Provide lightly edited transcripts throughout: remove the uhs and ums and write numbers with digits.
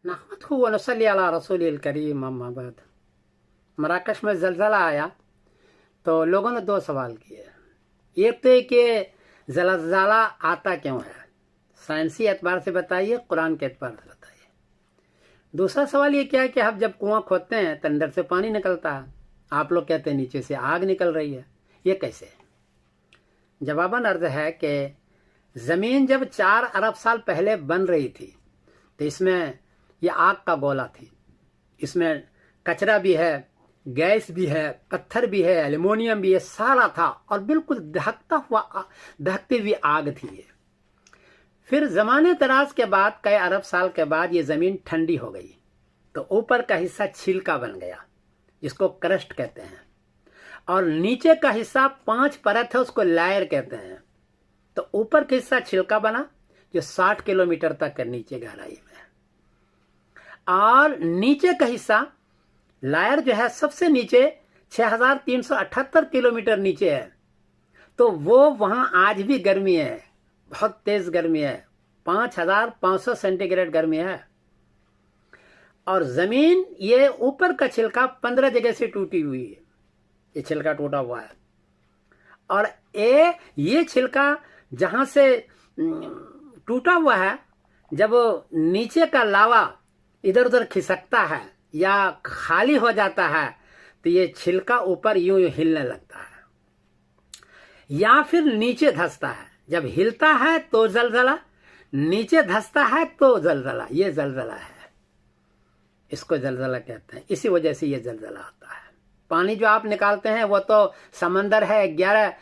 नहमदहु व नसल्ली अला रसूलिल करीम अम्मा बाद। मराकश में ज़लज़ला आया तो लोगों ने दो सवाल किए। एक तो कि ज़लज़ला आता क्यों है, साइंसी एतबार से बताइए, कुरान के एतबार से बताइए। दूसरा सवाल ये क्या है कि हम जब कुआं खोदते हैं तो अंदर से पानी निकलता है, आप लोग कहते हैं नीचे से आग निकल रही है, ये कैसे? जवाबन अर्ज है कि ज़मीन जब 4 अरब साल पहले बन रही थी तो इसमें ये आग का गोला थी, इसमें कचरा भी है, गैस भी है, पत्थर भी है, एल्युमिनियम भी है, सारा था और बिल्कुल दहकती हुई आग थी ये। फिर ज़माने दराज के बाद, कई अरब साल के बाद ये ज़मीन ठंडी हो गई तो ऊपर का हिस्सा छिलका बन गया जिसको क्रस्ट कहते हैं, और नीचे का हिस्सा 5 परत है उसको लायर कहते हैं। तो ऊपर का हिस्सा छिलका बना जो 60 किलोमीटर तक है नीचे गहराई में, और नीचे का हिस्सा लायर जो है सबसे नीचे 6378 किलोमीटर नीचे है। तो वो वहां आज भी गर्मी है, बहुत तेज गर्मी है, 5500 सेंटीग्रेड गर्मी है। और जमीन, ये ऊपर का छिलका 15 जगह से टूटी हुई है, ये छिलका टूटा हुआ है। और ये छिलका जहां से टूटा हुआ है, जब नीचे का लावा इधर उधर खिसकता है या खाली हो जाता है तो ये छिलका ऊपर यूं यूं हिलने लगता है या फिर नीचे धंसता है। जब हिलता है तो जलजला, नीचे धंसता है तो जलजला, ये जलजला है, इसको जलजला कहते हैं। इसी वजह से ये जलजला आता है। पानी जो आप निकालते हैं वो तो समंदर है, 11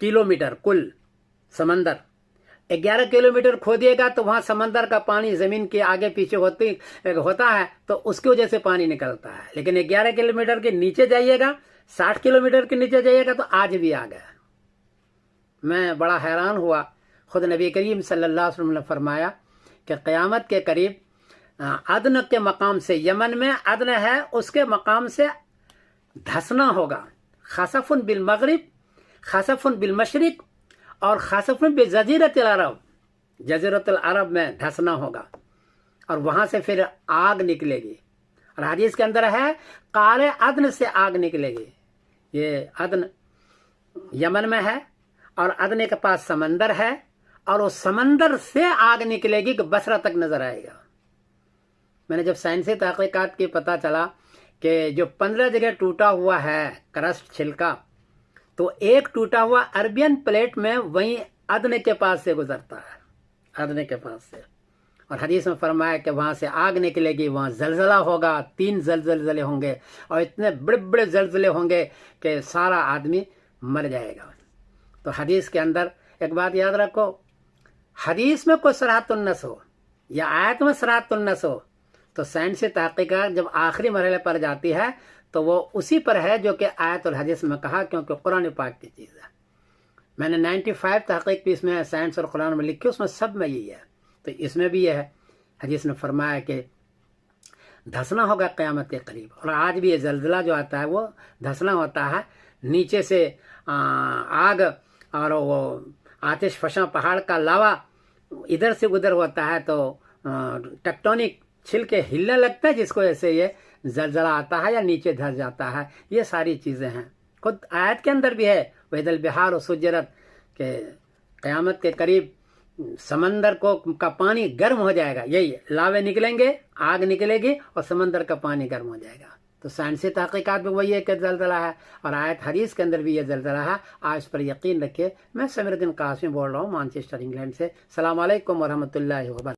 किलोमीटर कुल समंदर, 11 किलोमीटर खोदिएगा तो वहां समंदर का पानी जमीन के आगे पीछे होता है तो उसकी वजह से पानी निकलता है। लेकिन 11 किलोमीटर के नीचे जाइएगा, 60 किलोमीटर के नीचे जाइएगा तो आज भी आ गया। मैं बड़ा हैरान हुआ, खुद नबी करीम सल्लल्लाहु अलैहि वसल्लम ने फरमाया कि क़यामत के करीब अदन के मकाम से, यमन में अदन है, उसके मकाम से धंसना होगा। खसफुन बिल मगरिब, खसफुन बिल मशरिक और खासफन बे जजीरतुल अरब, जजीरतुल अरब में धंसना होगा और वहां से फिर आग निकलेगी। और हदीस के अंदर है काले अदन से आग निकलेगी। ये अदन यमन में है और अदन के पास समंदर है और उस समंदर से आग निकलेगी कि बसरा तक नजर आएगा। मैंने जब साइंसी तहकीकात की पता चला कि जो 15 जगह टूटा हुआ है क्रस्ट छिलका, तो एक टूटा हुआ अरबियन प्लेट में वहीं अदन के पास से गुजरता है, अदन के पास से। और हदीस में फरमाया कि वहां से आग निकलेगी, वहां जलजला होगा, 3 जलजले होंगे और इतने बड़े बड़े जलजले होंगे कि सारा आदमी मर जाएगा। तो हदीस के अंदर एक बात याद रखो, हदीस में कोई सराहतुन नस हो या आयत में सराहतुन नस हो तो साइंसी तहकीकात जब आखिरी मरहले पर जाती है तो वो उसी पर है जो कि आयत और हदीस में कहा, क्योंकि कुरान पाक की चीज़ है। मैंने 95 तहकीक भी इसमें साइंस और कुरान में लिखी, उसमें सब में यही है। तो इसमें भी यह है, हदीस ने फरमाया कि धंसना होगा क़यामत के करीब। और आज भी ये जलजला जो आता है वो धंसना होता है, नीचे से आग और वो आतिश फशा पहाड़ का लावा इधर से उधर होता है तो टेक्टोनिक छिलके हिलने लगता है, जिसको ऐसे ये जलजला आता है या नीचे धस जाता है। ये सारी चीज़ें हैं, खुद आयत के अंदर भी है, वैदल बिहार और सुजरत के क़यामत के करीब समंदर का पानी गर्म हो जाएगा, यही लावे निकलेंगे, आग निकलेगी और समंदर का पानी गर्म हो जाएगा। तो साइंसी तहकीकात में वही है कि जलजला है और आयत हदीस के अंदर भी ये जलजला है। आज इस पर यकीन रखिए। मैं समीरुद्दीन कासिम बोल रहा हूँ, मैनचेस्टर इंग्लैंड से। अस्सलाम वालेकुम वरहमतुल्लाहि वबरकातुहू।